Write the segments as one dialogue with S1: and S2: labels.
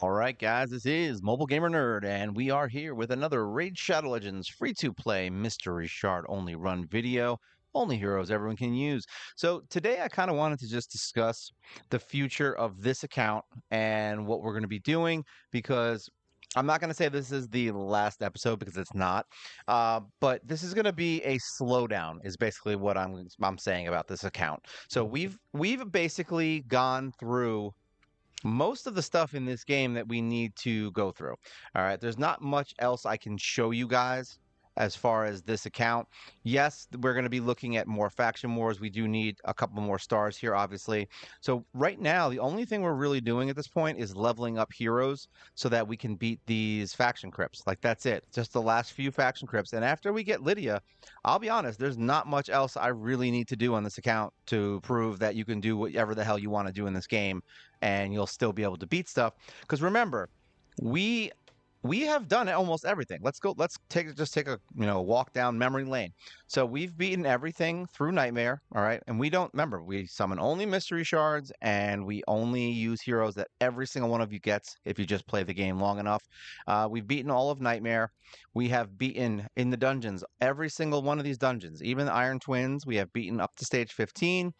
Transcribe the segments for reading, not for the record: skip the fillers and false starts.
S1: All right, guys, this is Mobile Gamer Nerd, and we are here with another Raid Shadow Legends free-to-play mystery shard only run video. Only heroes everyone can use. So today I kind of wanted to just discuss the future of this account and what we're going to be doing because I'm not going to say this is the last episode because it's not. But this is going to be a slowdown is basically what I'm saying about this account. So we've basically gone through most of the stuff in this game that we need to go through. All right, there's not much else I can show you guys as far as this account. Yes, we're going to be looking at more faction wars. We do need a couple more stars here, obviously. So right now, the only thing we're really doing at this point is leveling up heroes so that we can beat these faction crypts. Like that's it, just the last few faction crypts. And after we get Lydia, I'll be honest, there's not much else I really need to do on this account to prove that you can do whatever the hell you want to do in this game and you'll still be able to beat stuff. Because remember, we we have done almost everything. Let's go. Let's take a walk down memory lane. So we've beaten everything through Nightmare. All right, and we don't remember. We summon only mystery shards, and we only use heroes that every single one of you gets if you just play the game long enough. We've beaten all of Nightmare. We have beaten in the dungeons every single one of these dungeons, even the Iron Twins. We have beaten up to stage 15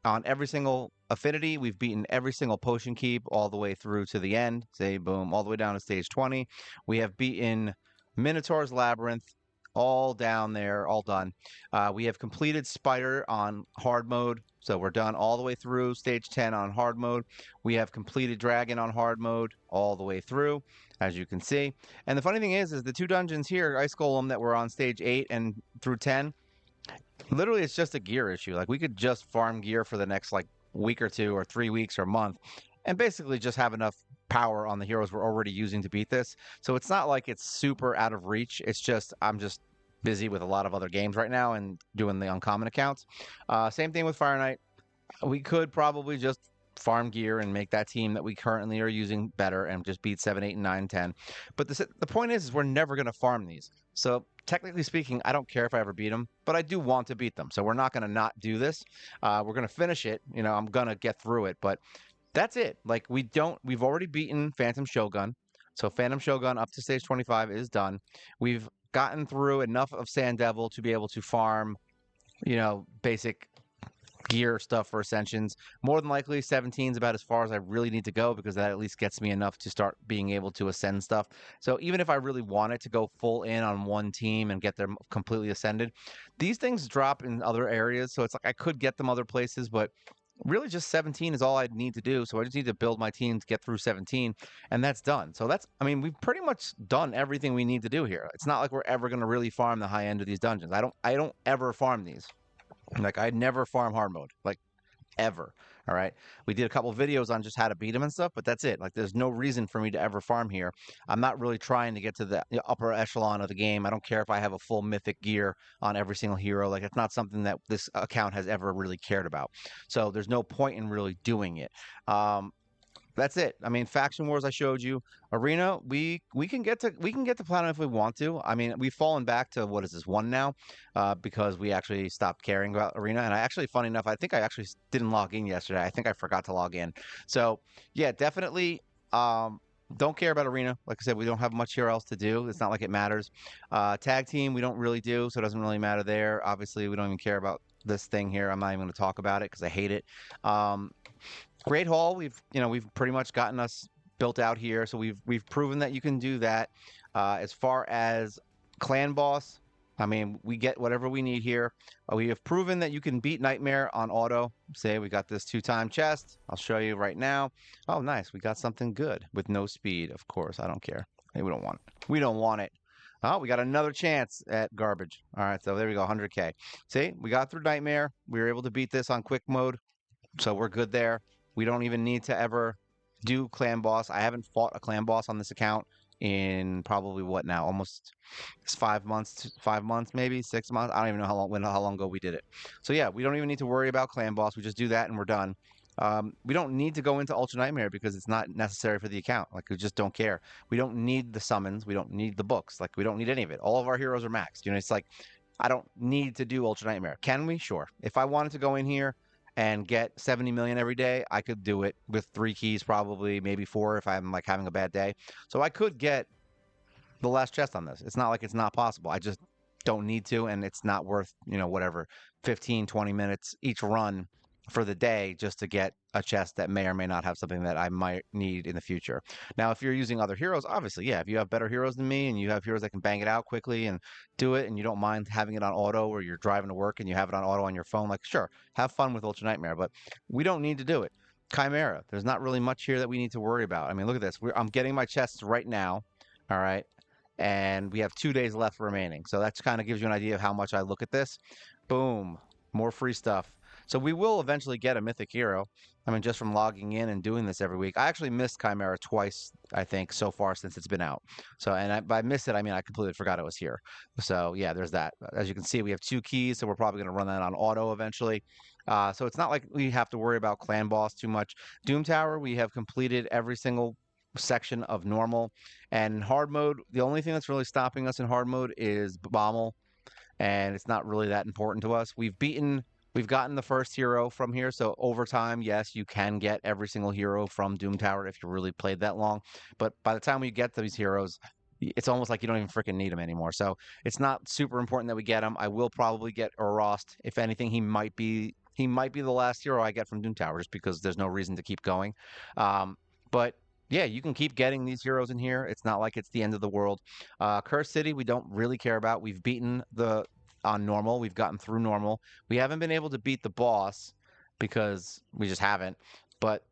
S1: on every single affinity. We've beaten every single potion keep all the way through to the end. Say, boom, all the way down to stage 20. We have beaten Minotaur's Labyrinth, all down there, all done. We have completed Spider on hard mode. So we're done all the way through stage 10 on hard mode. We have completed Dragon on hard mode all the way through, as you can see. And the funny thing is the two dungeons here, Ice Golem, that were on stage 8 and through 10, literally it's just a gear issue. Like we could just farm gear for the next like week or two or 3 weeks or a month and basically just have enough power on the heroes we're already using to beat this. So it's not like it's super out of reach. It's just I'm just busy with a lot of other games right now and doing the uncommon accounts. Same thing with Fire Knight. We could probably just farm gear and make that team that we currently are using better and just beat 7, 8, and 9, 10. But the point is we're never going to farm these. So technically speaking, I don't care if I ever beat them, but I do want to beat them. So we're not going to not do this. We're going to finish it. I'm going to get through it. But that's it. Like we've already beaten Phantom Shogun. So Phantom Shogun up to stage 25 is done. We've gotten through enough of Sand Devil to be able to farm, basic gear stuff for ascensions. More than likely 17 is about as far as I really need to go because that at least gets me enough to start being able to ascend stuff. So even if I really wanted to go full in on one team and get them completely ascended, these things drop in other areas. So it's like I could get them other places, but really just 17 is all I need to do. So I just need to build my team to get through 17 and that's done. So we've pretty much done everything we need to do here. It's not like we're ever going to really farm the high end of these dungeons. I don't ever farm these. Like I never farm hard mode, like ever. All right. We did a couple videos on just how to beat them and stuff, but that's it. Like there's no reason for me to ever farm here. I'm not really trying to get to the upper echelon of the game. I don't care if I have a full mythic gear on every single hero. Like it's not something that this account has ever really cared about. So there's no point in really doing it. That's it. I mean, faction wars I showed you. Arena, we can get to platinum if we want to. I mean, we've fallen back to what is this 1 now, because we actually stopped caring about arena. And I actually, funny enough, I think I actually didn't log in yesterday. I think I forgot to log in. So yeah, definitely. Don't care about arena. Like I said, we don't have much here else to do. It's not like it matters. Tag team, we don't really do, so it doesn't really matter there. Obviously, we don't even care about this thing here. I'm not even going to talk about it because I hate it. Great Hall, we've pretty much gotten us built out here, so we've proven that you can do that. As far as clan boss, I mean, we get whatever we need here. We have proven that you can beat Nightmare on auto. Say we got this 2-time chest. I'll show you right now. Oh, nice. We got something good with no speed. Of course, I don't care. Hey, we don't want it. We don't want it. Oh, we got another chance at garbage. All right, so there we go, 100K. See, we got through Nightmare. We were able to beat this on quick mode, so we're good there. We don't even need to ever do clan boss. I haven't fought a clan boss on this account in probably what now? Almost 5 months, maybe 6 months. I don't even know how long ago we did it. So yeah, we don't even need to worry about clan boss. We just do that and we're done. We don't need to go into Ultra Nightmare because it's not necessary for the account. Like we just don't care. We don't need the summons. We don't need the books. Like we don't need any of it. All of our heroes are maxed. It's like I don't need to do Ultra Nightmare. Can we? Sure. If I wanted to go in here and get 70 million every day, I could do it with 3 keys, probably, maybe 4 if I'm like having a bad day. So I could get the last chest on this. It's not like it's not possible. I just don't need to, and it's not worth, whatever, 15, 20 minutes each run for the day just to get a chest that may or may not have something that I might need in the future. Now, if you're using other heroes, obviously, yeah, if you have better heroes than me and you have heroes that can bang it out quickly and do it, and you don't mind having it on auto, or you're driving to work and you have it on auto on your phone, like, sure, have fun with Ultra Nightmare, but we don't need to do it. Chimera, there's not really much here that we need to worry about. I mean, look at this. I'm getting my chests right now. All right, and we have 2 days left remaining. So that kind of gives you an idea of how much I look at this. Boom, more free stuff. So we will eventually get a mythic hero. I mean, just from logging in and doing this every week. I actually missed Chimera twice, I think, so far since it's been out. So, and by miss it, I mean I completely forgot it was here. So yeah, there's that. As you can see, we have 2 keys, so we're probably going to run that on auto eventually. So it's not like we have to worry about clan boss too much. Doom Tower, we have completed every single section of normal. And hard mode, the only thing that's really stopping us in hard mode is Bommel, and it's not really that important to us. We've gotten the first hero from here, so over time, yes, you can get every single hero from Doom Tower if you really played that long. But by the time we get these heroes, it's almost like you don't even freaking need them anymore. So it's not super important that we get them. I will probably get Urost. If anything, he might be the last hero I get from Doom Tower, just because there's no reason to keep going. But yeah, you can keep getting these heroes in here. It's not like it's the end of the world. Curse City, we don't really care about. We've beaten the on normal. We've gotten through normal. We haven't been able to beat the boss because we just haven't. But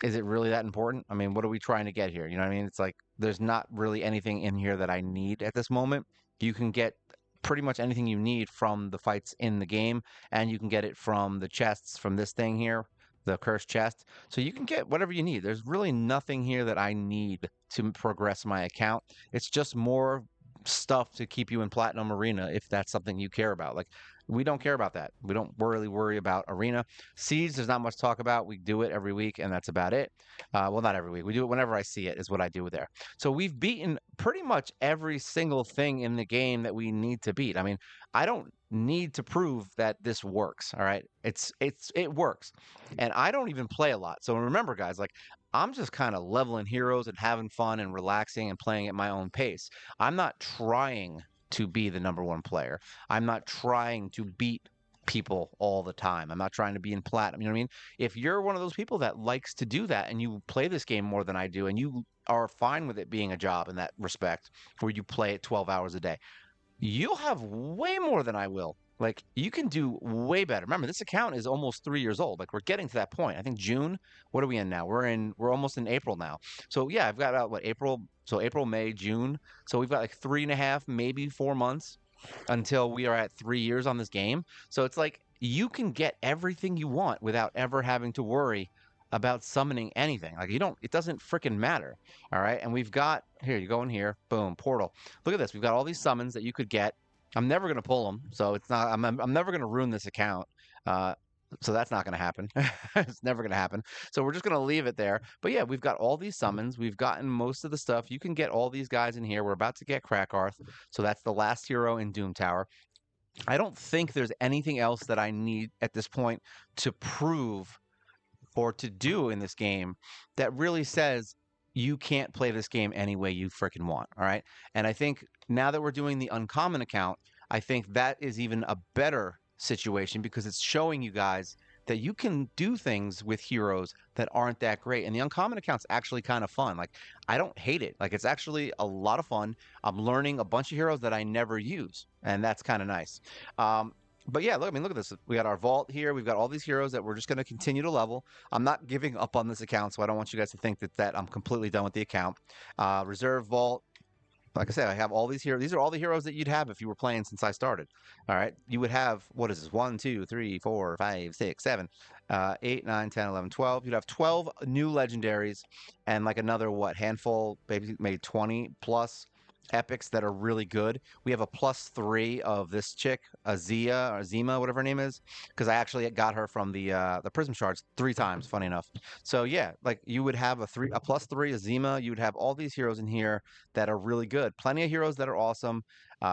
S1: is it really that important? I mean, what are we trying to get here? You know what I mean? It's like there's not really anything in here that I need at this moment. You can get pretty much anything you need from the fights in the game, and you can get it from the chests from this thing here, the cursed chest. So you can get whatever you need. There's really nothing here that I need to progress my account. It's just more stuff to keep you in Platinum Arena if that's something you care about. Like, we don't care about that. We don't really worry about Arena. Seeds, there's not much talk about. We do it every week, and that's about it. Well, not every week. We do it whenever I see it, is what I do there. So we've beaten pretty much every single thing in the game that we need to beat. I mean, I don't need to prove that this works. All right, it works, and I don't even play a lot. So remember, guys, like, I'm just kind of leveling heroes and having fun and relaxing and playing at my own pace. I'm not trying to be the number one player. I'm not trying to beat people all the time. I'm not trying to be in platinum. You know what I mean? If you're one of those people that likes to do that and you play this game more than I do, and you are fine with it being a job in that respect, where you play it 12 hours a day, you'll have way more than I will. Like, you can do way better. Remember, this account is almost 3 years old. Like, we're getting to that point. I think June. What are we in now? We're almost in April now. So yeah, I've got what, April. So April, May, June. So we've got like 3.5, maybe 4 months until we are at 3 years on this game. So it's like you can get everything you want without ever having to worry about summoning anything. Like, it doesn't freaking matter. All right. And we've got, here, you go in here, boom, portal. Look at this. We've got all these summons that you could get. I'm never going to pull them. So it's not, I'm never going to ruin this account. So that's not going to happen. It's never going to happen. So we're just going to leave it there. But yeah, we've got all these summons. We've gotten most of the stuff. You can get all these guys in here. We're about to get Krakarth. So that's the last hero in Doom Tower. I don't think there's anything else that I need at this point to prove or to do in this game that really says you can't play this game any way you freaking want. All right. And I think now that we're doing the uncommon account, I think that is even a better situation, because it's showing you guys that you can do things with heroes that aren't that great. And the uncommon account's actually kind of fun. Like, I don't hate it. Like, it's actually a lot of fun. I'm learning a bunch of heroes that I never use, and that's kind of nice. But yeah, look, I mean, look at this. We got our vault here. We've got all these heroes that we're just going to continue to level. I'm not giving up on this account, so I don't want you guys to think that I'm completely done with the account. Reserve vault. Like I said, I have all these heroes. These are all the heroes that you'd have if you were playing since I started. All right. You would have, what is this? 1, 2, 3, 4, 5, 6, 7, 8, 9, 10, 11, 12. You'd have 12 new legendaries and like another, what, handful, maybe 20 plus epics that are really good. We have a +3 of this chick, Azia or Zima, whatever her name is, because I actually got her from the Prism Shards 3 times. Funny enough. So yeah, like, you would have a +3, a Zima. You would have all these heroes in here that are really good. Plenty of heroes that are awesome.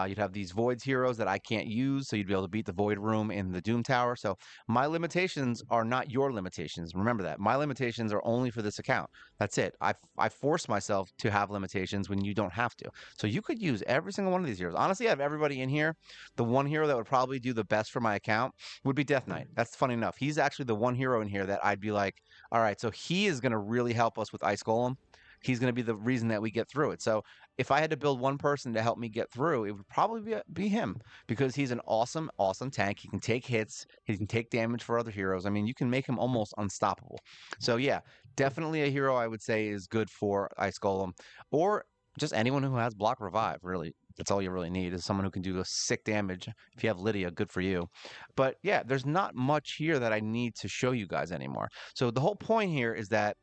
S1: You'd have these voids heroes that I can't use, so you'd be able to beat the void room in the Doom Tower. So my limitations are not your limitations. Remember that. My limitations are only for this account. That's it. I force myself to have limitations when you don't have to. So you could use every single one of these heroes. Honestly, I have everybody in here. The one hero that would probably do the best for my account would be Death Knight. That's funny enough. He's actually the one hero in here that I'd be like, all right, so he is going to really help us with Ice Golem. He's going to be the reason that we get through it. So if I had to build one person to help me get through, it would probably be him because he's an awesome, awesome tank. He can take hits, he can take damage for other heroes. I mean, you can make him almost unstoppable. So yeah, definitely a hero I would say is good for Ice Golem or just anyone who has block revive, really. That's all you really need is someone who can do a sick damage. If you have Lydia, good for you. But yeah, there's not much here that I need to show you guys anymore. So the whole point here is that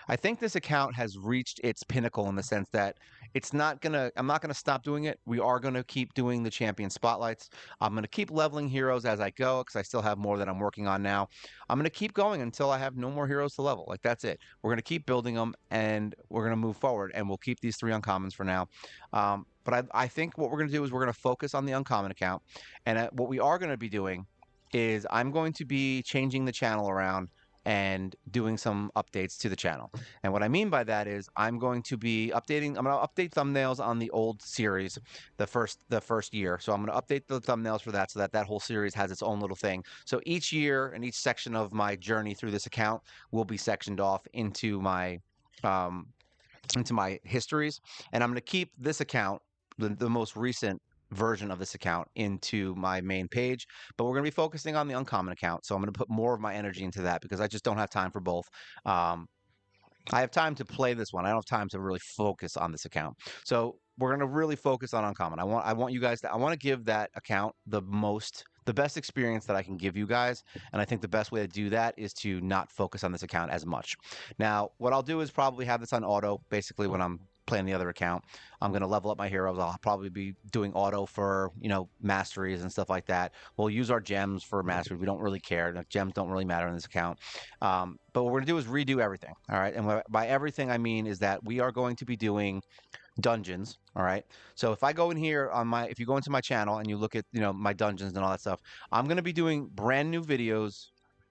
S1: I think this account has reached its pinnacle in the sense that I'm not gonna stop doing it. We are gonna keep doing the champion spotlights. I'm gonna keep leveling heroes as I go because I still have more that I'm working on now. I'm gonna keep going until I have no more heroes to level. Like that's it. We're gonna keep building them and we're gonna move forward and we'll keep these three uncommons for now. But I think what we're gonna do is we're gonna focus on the uncommon account, and what we are gonna be doing is I'm going to be changing the channel around and doing some updates to the channel. And what I mean by that is I'm going to be updating. I'm going to update thumbnails on the old series, the first year. So I'm going to update the thumbnails for that so that that whole series has its own little thing. So each year and each section of my journey through this account will be sectioned off um, into my histories, and I'm going to keep this account, the most recent version of this account, into my main page. But we're going to be focusing on the uncommon account, so I'm going to put more of my energy into that because I just don't have time for both. Um, I have time to play this one. I don't have time to really focus on this account. So we're going to really focus on uncommon. I want you guys to I want to give that account the best experience that I can give you guys, and I think the best way to do that is to not focus on this account as much. Now, what I'll do is probably have this on auto basically when I'm playing the other account. I'm going to level up my heroes. I'll probably be doing auto for, masteries and stuff like that. We'll use our gems for masteries. We don't really care. The gems don't really matter in this account. But what we're going to do is redo everything. All right. And by everything, I mean is that we are going to be doing dungeons. All right. So if I go in here if you go into my channel and you look at, my dungeons and all that stuff, I'm going to be doing brand new videos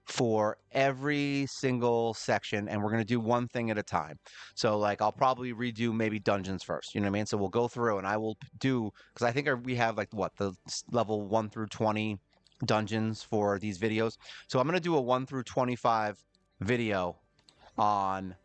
S1: for every single section, and we're going to do one thing at a time. So like I'll probably redo maybe dungeons first, you know what I mean? So we'll go through and I will do, because I think we have like the level 1 through 20 dungeons for these videos. So I'm going to do a 1 through 25 video on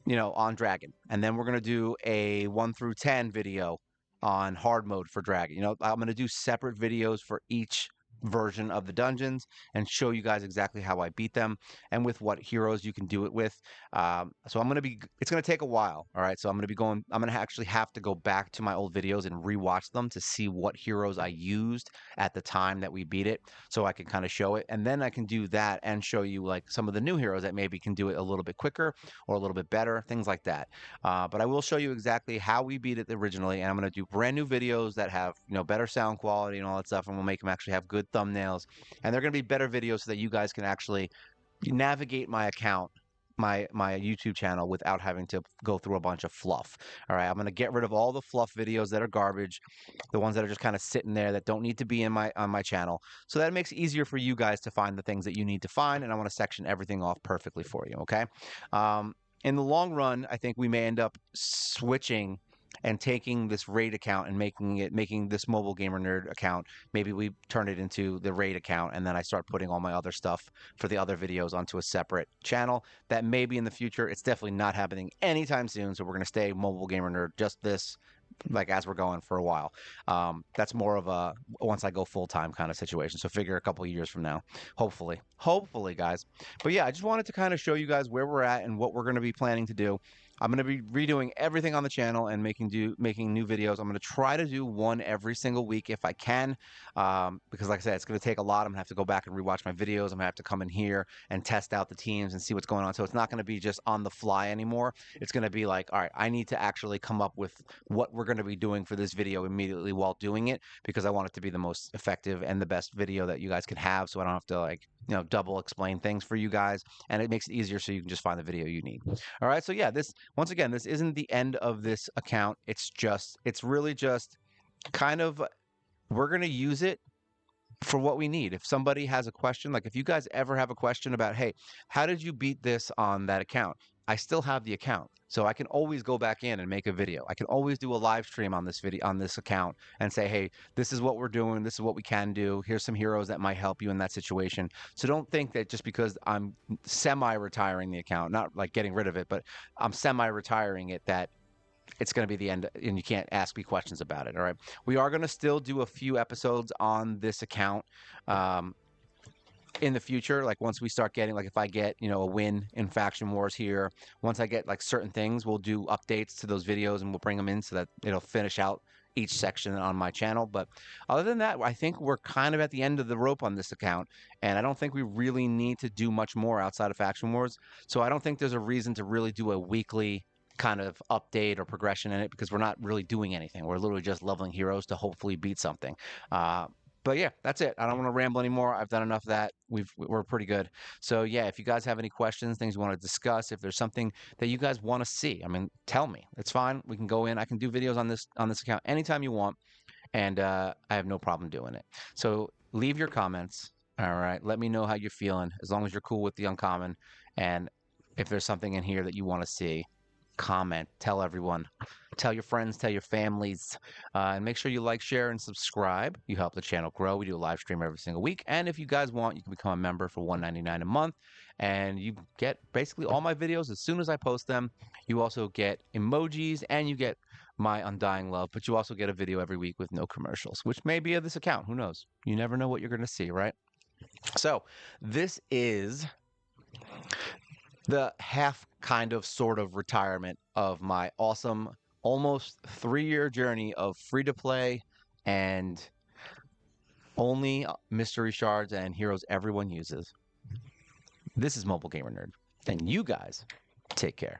S1: on Dragon. And then we're going to do a 1 through 10 video on hard mode for Dragon. I'm going to do separate videos for each version of the dungeons and show you guys exactly how I beat them and with what heroes you can do it with. So it's going to take a while. All right. So I'm going to actually have to go back to my old videos and rewatch them to see what heroes I used at the time that we beat it so I can kind of show it. And then I can do that and show you like some of the new heroes that maybe can do it a little bit quicker or a little bit better, things like that. But I will show you exactly how we beat it originally, and I'm going to do brand new videos that have better sound quality and all that stuff, and we'll make them actually have good thumbnails, and they're going to be better videos so that you guys can actually navigate my account, my YouTube channel, without having to go through a bunch of fluff. All right, I'm going to get rid of all the fluff videos that are garbage, the ones that are just kind of sitting there that don't need to be on my channel. So that it makes it easier for you guys to find the things that you need to find, and I want to section everything off perfectly for you, okay? In the long run, I think we may end up switching and taking this raid account and making this mobile gamer nerd account. Maybe we turn it into the raid account, and then I start putting all my other stuff for the other videos onto a separate channel. That may be in the future. It's definitely not happening anytime soon. So we're going to stay mobile gamer nerd, just this, like as we're going for a while. That's more of a once I go full time kind of situation. So figure a couple of years from now, hopefully, guys. But yeah, I just wanted to kind of show you guys where we're at and what we're going to be planning to do. I'm going to be redoing everything on the channel and making new videos. I'm going to try to do one every single week if I can, because like I said, it's going to take a lot. I'm going to have to go back and rewatch my videos. I'm going to have to come in here and test out the teams and see what's going on. So it's not going to be just on the fly anymore. It's going to be like, all right, I need to actually come up with what we're going to be doing for this video immediately while doing it, because I want it to be the most effective and the best video that you guys can have, so I don't have to double explain things for you guys, and it makes it easier so you can just find the video you need. All right, so yeah, this isn't the end of this account. It's really just kind of we're going to use it for what we need. If somebody has a question, like if you guys ever have a question about, hey, how did you beat this on that account? I still have the account. So I can always go back in and make a video. I can always do a live stream on this video on this account and say, hey, this is what we're doing. This is what we can do. Here's some heroes that might help you in that situation. So don't think that just because I'm semi-retiring the account, not like getting rid of it, but I'm semi-retiring it, that it's going to be the end and you can't ask me questions about it. All right. We are going to still do a few episodes on this account um, in the future. Like once we start getting, like if I get, a win in Faction Wars here, once I get like certain things, we'll do updates to those videos and we'll bring them in so that it'll finish out each section on my channel. But other than that, I think we're kind of at the end of the rope on this account. And I don't think we really need to do much more outside of Faction Wars. So I don't think there's a reason to really do a weekly kind of update or progression in it because we're not really doing anything. We're literally just leveling heroes to hopefully beat something. But yeah, that's it. I don't want to ramble anymore. I've done enough of that. We're pretty good. So yeah, if you guys have any questions, things you want to discuss, if there's something that you guys want to see, I mean, tell me. It's fine. We can go in. I can do videos on this account anytime you want, and I have no problem doing it. So leave your comments. All right. Let me know how you're feeling. As long as you're cool with the uncommon, and if there's something in here that you want to see, comment, tell everyone, tell your friends, tell your families, and make sure you like, share, and subscribe. You help the channel grow. We do a live stream every single week, and if you guys want, you can become a member for $1.99 a month, and you get basically all my videos as soon as I post them. You also get emojis, and you get my undying love, but you also get a video every week with no commercials, which may be of this account. Who knows? You never know what you're going to see, right? So this is the half kind of sort of retirement of my awesome almost 3-year journey of free to play and only mystery shards and heroes everyone uses. This is Mobile Gamer Nerd, and you guys take care.